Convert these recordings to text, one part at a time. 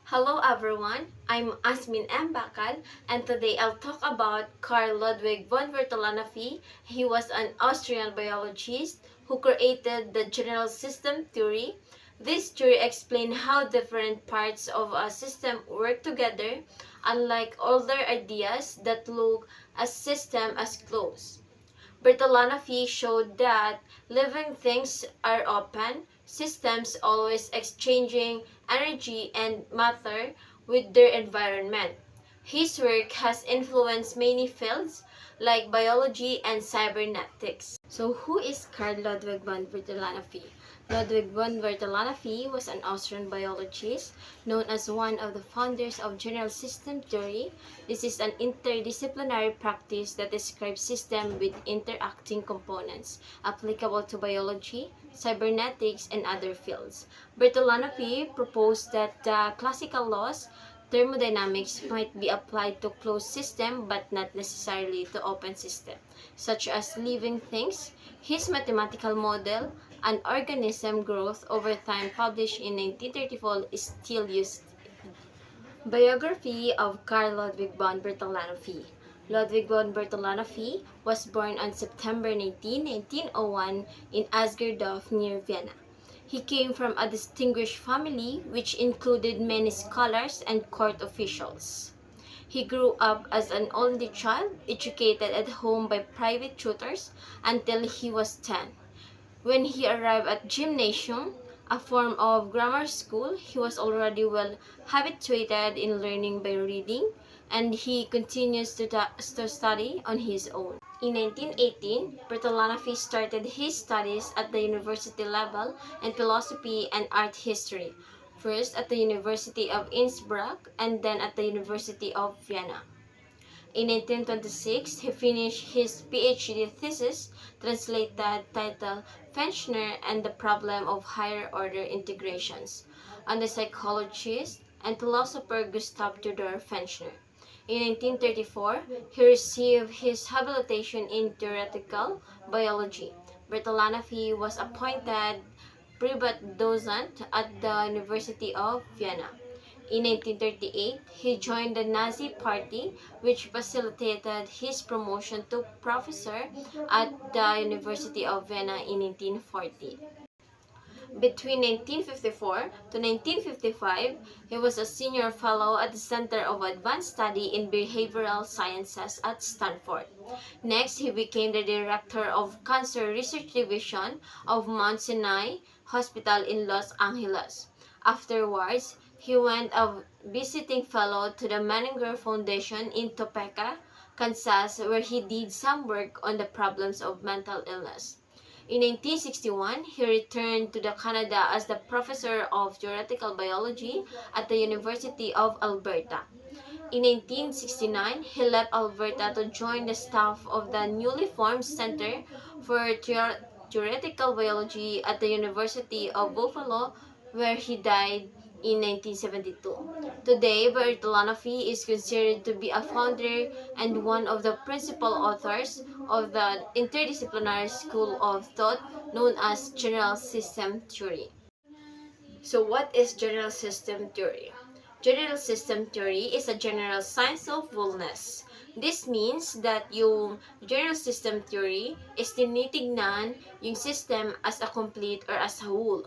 Hello everyone, I'm Asmin M. Bakal, and today I'll talk about Carl Ludwig von Bertalanffy. He was an Austrian biologist who created the general system theory. This theory explains how different parts of a system work together, unlike older ideas that look at system as closed. Bertalanffy showed that living things are open systems, always exchanging energy and matter with their environment. His work has influenced many fields like biology and cybernetics. So who is Carl Ludwig von Bertalanffy? Ludwig von Bertalanffy was an Austrian biologist known as one of the founders of general system theory. This is an interdisciplinary practice that describes systems with interacting components applicable to biology, cybernetics, and other fields. Bertalanffy proposed that the classical laws thermodynamics might be applied to closed systems but not necessarily to open systems, such as living things. His mathematical model, an organism growth over time, published in 1934, is still used. Biography of Carl Ludwig von Bertalanffy. Ludwig von Bertalanffy was born on September 19, 1901 in Asgerdorf near Vienna. He came from a distinguished family which included many scholars and court officials. He grew up as an only child, educated at home by private tutors until he was 10. When he arrived at gymnasium, a form of grammar school, he was already well habituated in learning by reading, and he continues to study on his own. In 1918, Bertalanffy started his studies at the university level in philosophy and art history, first at the University of Innsbruck and then at the University of Vienna. In 1926, he finished his PhD thesis, translated titled Fechner and the Problem of Higher Order Integrations, on the psychologist and philosopher Gustav Theodor Fechner. In 1934, he received his habilitation in theoretical biology. Bertalanffy was appointed Privatdozent at the University of Vienna. In 1938, he joined the Nazi Party, which facilitated his promotion to professor at the University of Vienna in 1940. Between 1954 to 1955, he was a senior fellow at the Center of Advanced Study in Behavioral Sciences at Stanford. Next, he became the director of Cancer Research Division of Mount Sinai Hospital in Los Angeles. Afterwards, he went a visiting fellow to the Menninger Foundation in Topeka, Kansas, where he did some work on the problems of mental illness. In 1961, he returned to Canada as the professor of theoretical biology at the University of Alberta. In 1969, he left Alberta to join the staff of the newly formed Center for Theoretical Biology at the University of Buffalo, where he died in 1972. Today, Bertalanffy is considered to be a founder and one of the principal authors of the interdisciplinary school of thought known as General System Theory. So what is general system theory? General system theory is a general science of wholeness. This means that yung general system theory is tinitignan yung system as a complete or as a whole.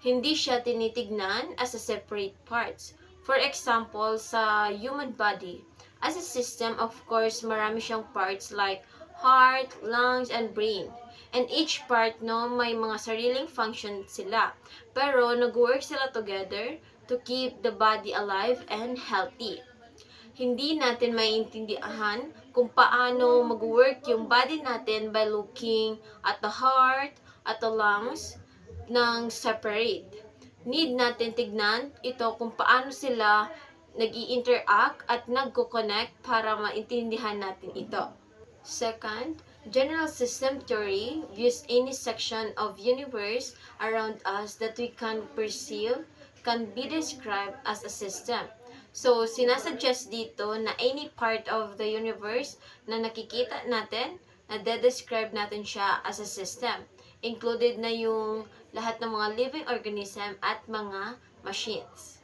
Hindi siya tinitignan as a separate parts. For example, sa human body, as a system, of course, marami siyang parts like heart, lungs, and brain. And each part, no, may mga sariling function sila. Pero, nag-work sila together to keep the body alive and healthy. Hindi natin maiintindihan kung paano mag-work yung body natin by looking at the heart, at the lungs, ng separate. Need natin tignan ito kung paano sila nag-i-interact at nagko-connect para maintindihan natin ito. Second, general system theory views any section of universe around us that we can perceive can be described as a system. So, sinasuggest dito na any part of the universe na nakikita natin, na de-describe natin siya as a system. Included na yung lahat ng mga living organism at mga machines.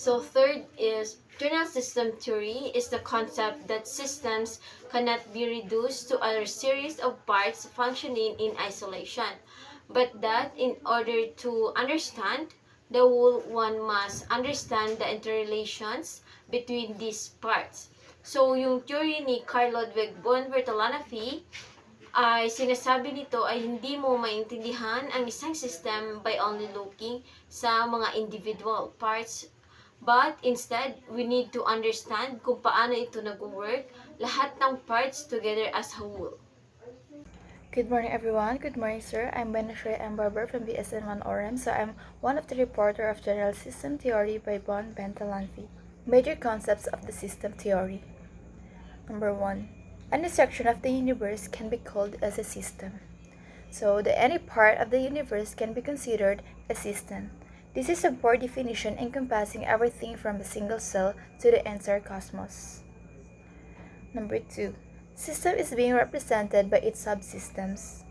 So third is general system theory is the concept that systems cannot be reduced to a series of parts functioning in isolation, but that in order to understand the whole, one must understand the interrelations between these parts. So yung theory ni Carl Ludwig von Bertalanffy ay sinasabi nito ay hindi mo maintindihan ang isang system by only looking sa mga individual parts, but instead, we need to understand kung paano ito nag-work, lahat ng parts together as a whole. Good morning, everyone. Good morning, sir. I'm Benashay M. Barber from BSN1 Orem. So I'm one of the reporter of General System Theory by von Bertalanffy. Major concepts of the system theory. Number 1. Any section of the universe can be called as a system. So any part of the universe can be considered a system. This is a broad definition encompassing everything from a single cell to the entire cosmos. Number 2. System is being represented by its subsystems.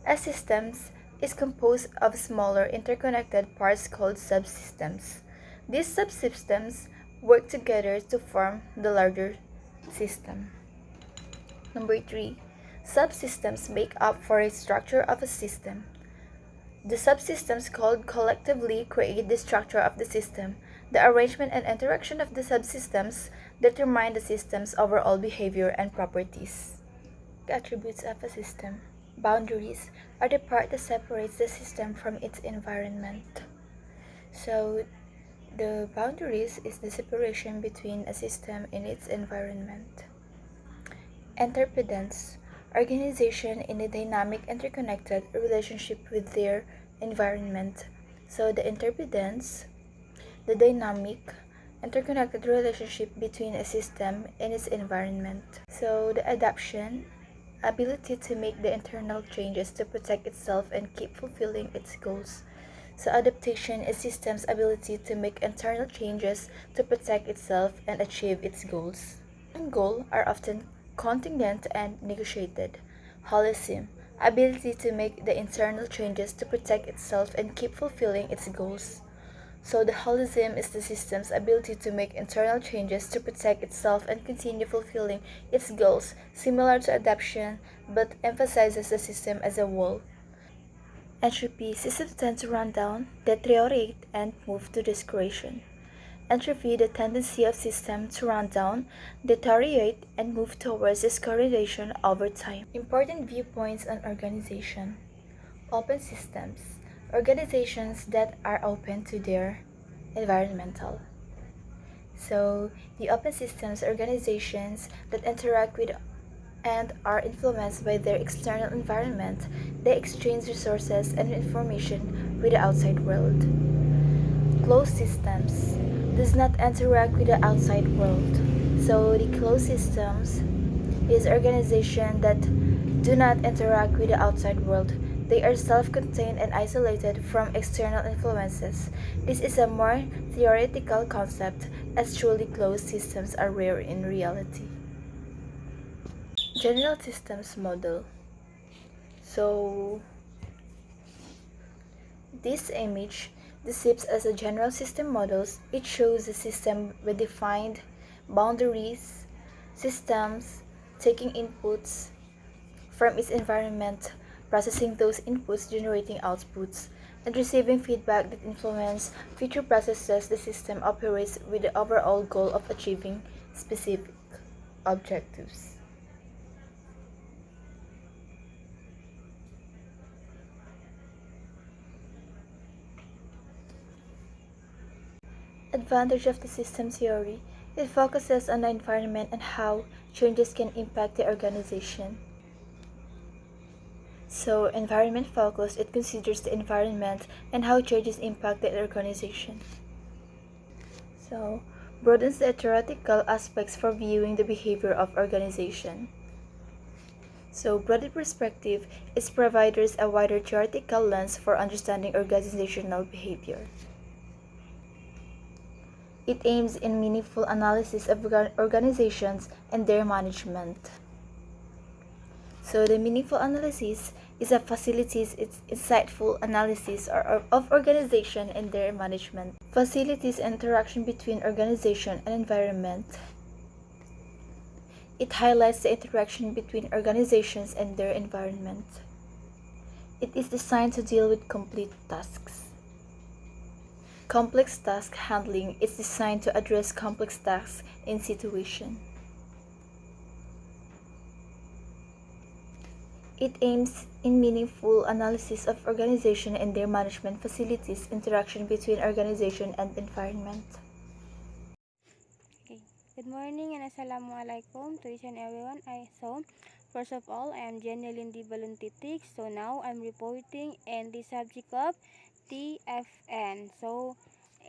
A system is composed of smaller interconnected parts called subsystems. These subsystems work together to form the larger system. Number 3. Subsystems make up for a structure of a system. The subsystems called collectively create the structure of the system. The arrangement and interaction of the subsystems determine the system's overall behavior and properties. The attributes of a system. Boundaries are the part that separates the system from its environment. So, the boundaries is the separation between a system and its environment. Interdependence, organization in a dynamic interconnected relationship with their environment. So the interdependence, the dynamic interconnected relationship between a system and its environment. So the adaptation, ability to make the internal changes to protect itself and keep fulfilling its goals. So adaptation is system's ability to make internal changes to protect itself and achieve its goals. And goals are often contingent and negotiated. Holism, ability to make the internal changes to protect itself and keep fulfilling its goals. So the holism is the system's ability to make internal changes to protect itself and continue fulfilling its goals, similar to adaptation, but emphasizes the system as a whole. Entropy, systems tend to run down, deteriorate, and move to discretion. Entropy, the tendency of systems to run down, deteriorate, and move towards discoloration over time. Important viewpoints on organization. Open systems, organizations that are open to their environmental. So, the open systems organizations that interact with and are influenced by their external environment. They exchange resources and information with the outside world. Closed systems does not interact with the outside world. So the closed systems is organizations that do not interact with the outside world. They are self-contained and isolated from external influences. This is a more theoretical concept, as truly closed systems are rare in reality. General systems model. So this image depicts as a general system models. It shows a system with defined boundaries, systems taking inputs from its environment, processing those inputs, generating outputs, and receiving feedback that influence future processes. The system operates with the overall goal of achieving specific objectives. Advantage of the system theory. It focuses on the environment and how changes can impact the organization. So, environment focus, it considers the environment and how changes impact the organization. So, broadens the theoretical aspects for viewing the behavior of organization. So, broadened perspective, it provides a wider theoretical lens for understanding organizational behavior. It aims in meaningful analysis of organizations and their management. So the meaningful analysis is a facilitates its insightful analysis of organization and their management. Facilitates interaction between organization and environment. It highlights the interaction between organizations and their environment. It is designed to deal with complete tasks. Complex task handling is designed to address complex tasks in situation. It aims in meaningful analysis of organization and their management facilities interaction between organization and environment. Okay. Good morning and assalamualaikum to each and everyone. First of all, I am Jenny Lindy Baluntitik. So now I'm reporting in the subject of TFN.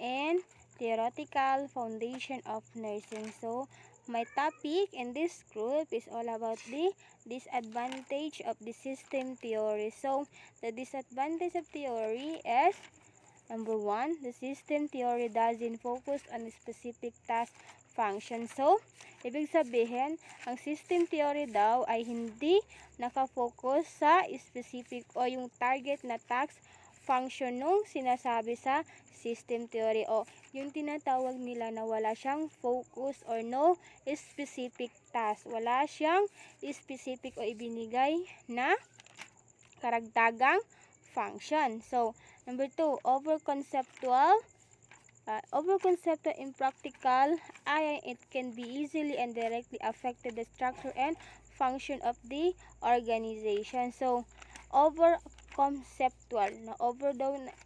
And Theoretical Foundation of Nursing. So my topic in this group is all about the disadvantage of the system theory. So the disadvantage of theory is number one, the system theory doesn't focus on a specific task function. So, ibig sabihin, ang system theory daw ay hindi nakafocus sa specific o yung target na task function nung sinasabi sa system theory o yung tinatawag nila na wala siyang focus or no specific task. Wala siyang specific o ibinigay na karagdagang function. So, number two, over-conceptual impractical, it can be easily and directly affected the structure and function of the organization. So, over-conceptual,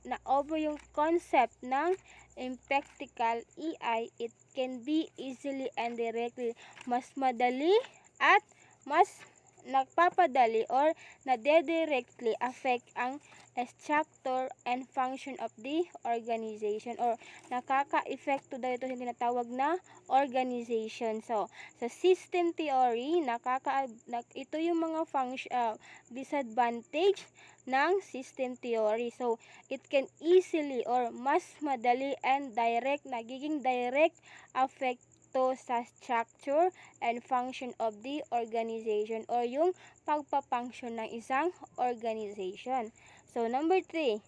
na-over yung concept ng impractical EI, it can be easily and directly, mas madali at mas nagpapadali or nade-directly affect ang structure and function of the organization or nakaka-epekto daw ito yung tinatawag na organization. So, sa system theory, ito yung mga disadvantage ng system theory. So, it can easily or mas madali and nagiging direct affect sa structure and function of the organization or yung pagpapunction ng isang organization. So, number 3,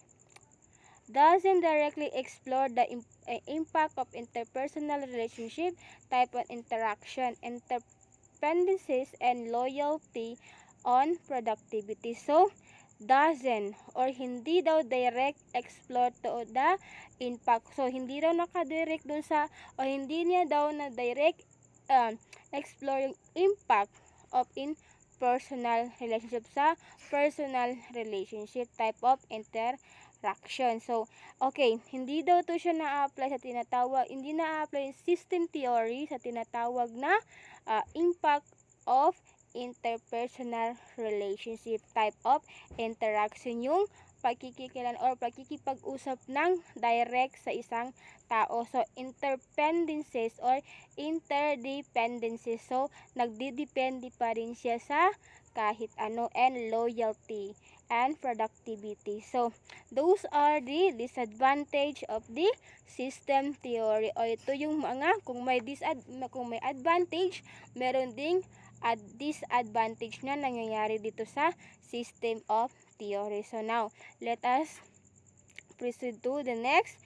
doesn't directly explore the impact of interpersonal relationship, type of interaction, interdependencies, and loyalty on productivity. So, doesn't or hindi daw direct explore to the impact. So, hindi daw nakadirect dun sa o hindi niya daw na direct explore yung impact of personal relationship sa personal relationship type of interaction. So, okay, hindi daw to siya na-apply sa hindi na-apply yung system theory sa tinatawag na impact of interpersonal relationship type of interaction, yung pagkikikilan or pagkikipag-usap ng direct sa isang tao. So, interdependencies or interdependencies. So, nagdidepende pa rin siya sa kahit ano, and loyalty and productivity. So, those are the disadvantage of the system theory. O ito yung mga, kung may advantage, meron ding disadvantage na nangyayari dito sa system of theory. So now, let us proceed to the next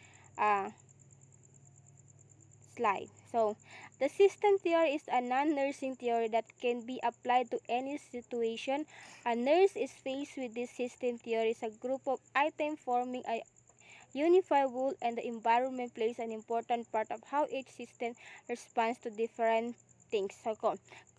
slide. So, the system theory is a non-nursing theory that can be applied to any situation. A nurse is faced with this system theory as a group of items forming a unified whole, and the environment plays an important part of how each system responds to different things. So,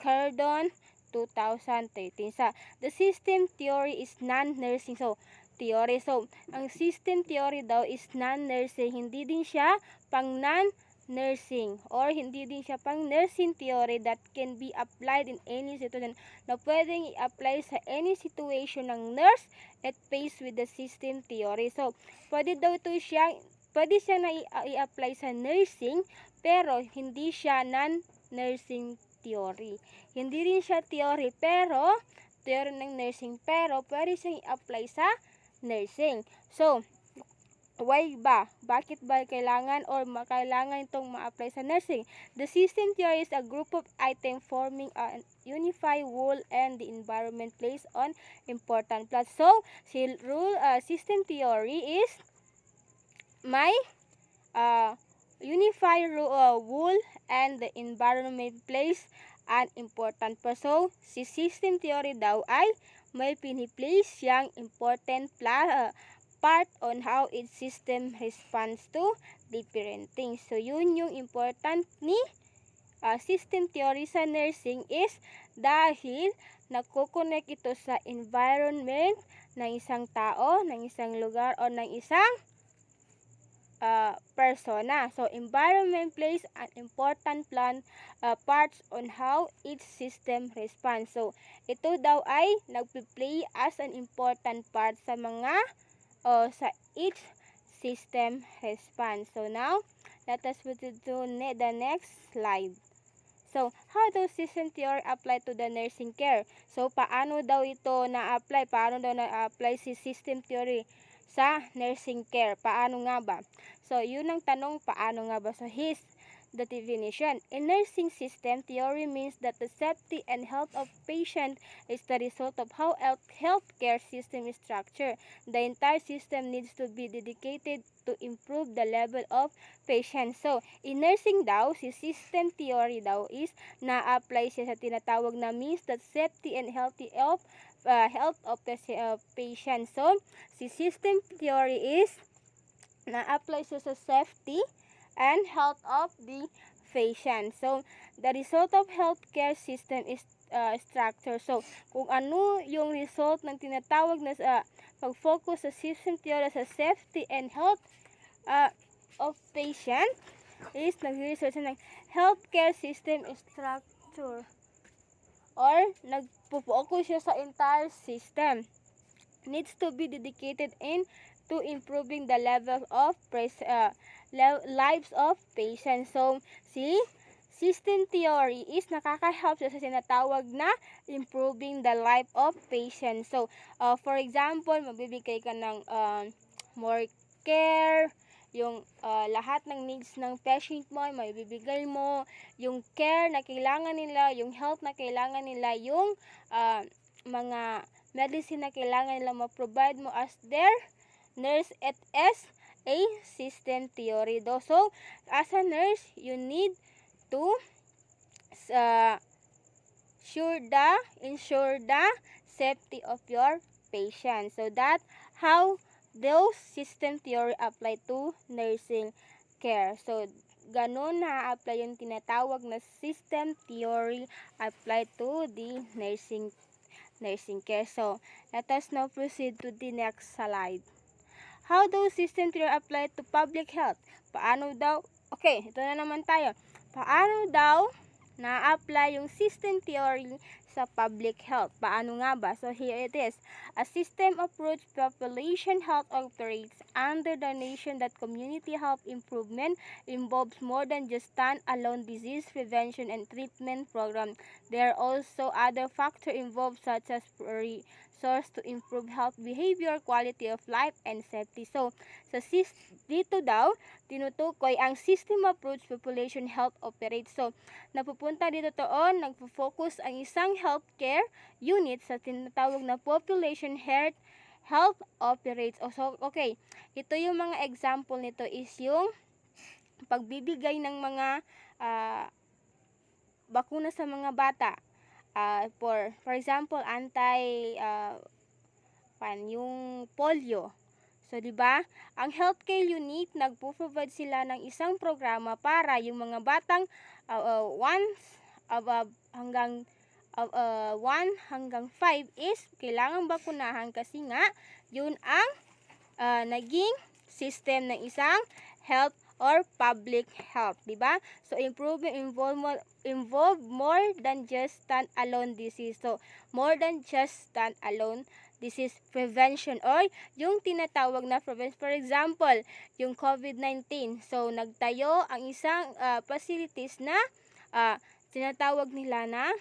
Cardon, 2013. The system theory is non-nursing. So, theory. So, ang system theory daw is non-nursing. Hindi din siya pang non-nursing or hindi din siya pang nursing theory that can be applied in any situation na pwedeng i-apply sa any situation ng nurse at faced with the system theory. So, pwede siya na i-apply sa nursing pero hindi siya non-nursing theory. Hindi rin siya theory ng nursing pero pwede siyang i-apply sa nursing. So, Why ba? Bakit ba kailangan or makailangan itong ma-apply sa nursing? The system theory is a group of items forming a unified whole and the environment plays on important plus. So, system theory is may whole and the environment plays an important part. So, si system theory daw ay may piniplace siyang important part on how its system responds to different things. So, yun yung important ni system theory sa nursing is dahil nagko-connect ito sa environment ng isang tao, ng isang lugar, o ng isang persona. So, environment plays an important parts on how each system responds. So, ito daw ay nagpi-play as an important part sa mga sa each system response. So now, let us move to the next slide. So, how does system theory apply to the nursing care? So, paano daw ito na-apply? Paano daw na-apply si system theory sa nursing care? Paano nga ba? So, yun ang tanong, paano nga ba? So, here's the definition. In nursing system, theory means that the safety and health of patient is the result of how healthcare system is structured. The entire system needs to be dedicated to improve the level of patient. So, in nursing daw, si system theory daw is na-apply siya sa tinatawag na means that safety and health of the patient. So, si system theory is na-apply siya sa safety and health of the patient. So, the result of healthcare system is structure. So, kung ano yung result ng tinatawag na pag-focus sa system theory sa safety and health of patient is nag-research ng healthcare system structure or nagpo-focus siya sa entire system needs to be dedicated in to improving the level of lives of patients. So, si system theory is nakaka-help sa sinatawag na improving the life of patients. So, for example, magbibigay ka ng more care, yung lahat ng needs ng patient mo, maibibigay mo, yung care na kailangan nila, yung health na kailangan nila, yung mga medicine na kailangan nila ma-provide mo as their nurse at as a system theory do. So, as a nurse, you need to ensure the safety of your patient. So, that how those system theory apply to nursing care. So, ganun na-apply yung tinatawag na system theory apply to the nursing care. So, let us now proceed to the next slide. How does system theory apply to public health? Paano daw? Okay, ito na naman tayo. Paano daw na-apply yung system theory sa public health? Paano nga ba? So, here it is. A system approach population health operates under the notion that community health improvement involves more than just stand-alone disease prevention and treatment program. There are also other factors involved such as source to improve health behavior, quality of life, and safety. So, dito daw, tinutukoy ang system approach population health operates. So, napupunta dito toon, nagpo-focus ang isang healthcare unit sa tinatawag na population health operates. So, okay, ito yung mga example nito is yung pagbibigay ng mga bakuna sa mga bata. For example, yung polio. So, di ba? Ang healthcare unit nagpo-provide sila ng isang programa para yung mga batang 1 hanggang 5 is kailangang bakunahan kasi nga yun ang naging system ng isang health or public health, di ba? So, improvement involve more than just stand-alone disease. So, more than just stand-alone disease prevention or yung tinatawag na prevention. For example, yung COVID-19. So, nagtayo ang isang facilities na tinatawag nila na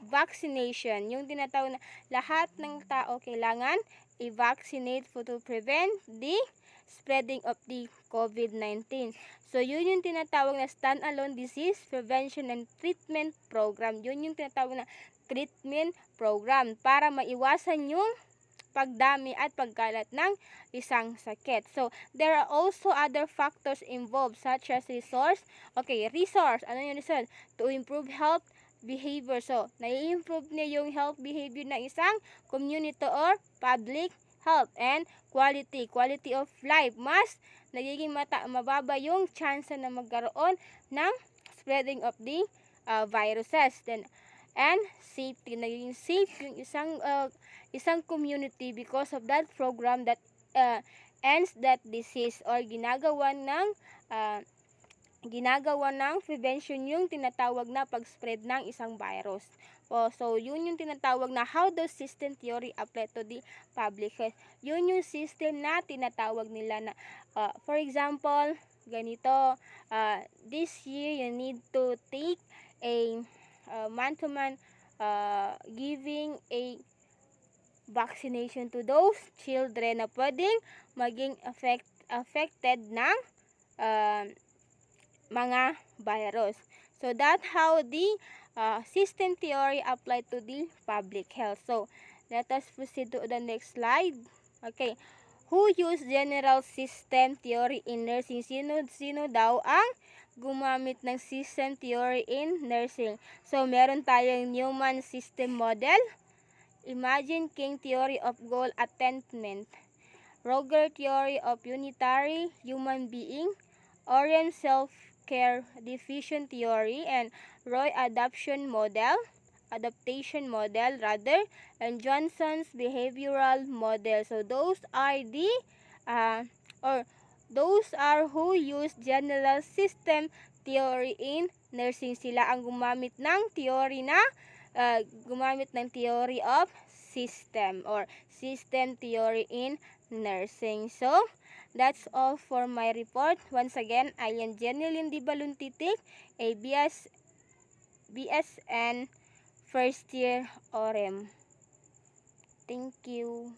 vaccination. Yung tinatawag na lahat ng tao kailangan i-vaccinate to prevent the spreading of the COVID-19. So, yun yung tinatawag na standalone disease prevention and treatment program. Yun yung tinatawag na treatment program para maiwasan yung pagdami at pagkalat ng isang sakit. So, there are also other factors involved such as resource. Okay, resource. Ano yung resource? To improve health behavior. So, nai-improve niya yung health behavior ng isang community or public health and quality of life. Mas nagiging mababa yung chance na magkaroon ng spreading of the viruses. Then, and safety. Nagiging safe yung isang community because of that program that ends that disease or ginagawa ng prevention yung tinatawag na pag-spread ng isang virus. So, yun yung tinatawag na how does system theory apply to the public health. Yun yung system na tinatawag nila na, for example, ganito, this year you need to take a month-to-month giving a vaccination to those children na pwedeng maging affected ng mga virus. So, that's how the system theory apply to the public health. So, let us proceed to the next slide. Okay. Who use general system theory in nursing? Sino daw ang gumamit ng system theory in nursing? So, meron tayong Newman system model, Imagine King theory of goal attainment, Roger theory of unitary human being, Orem self-care diffusion theory, and Roy adaptation model, and Johnson's behavioral model. So those are those are who use general system theory in nursing. Sila ang gumamit ng theory of system or system theory in nursing. So, that's all for my report. Once again, I am Jeneline Di Baluntitik, a BSN first year OREM. Thank you.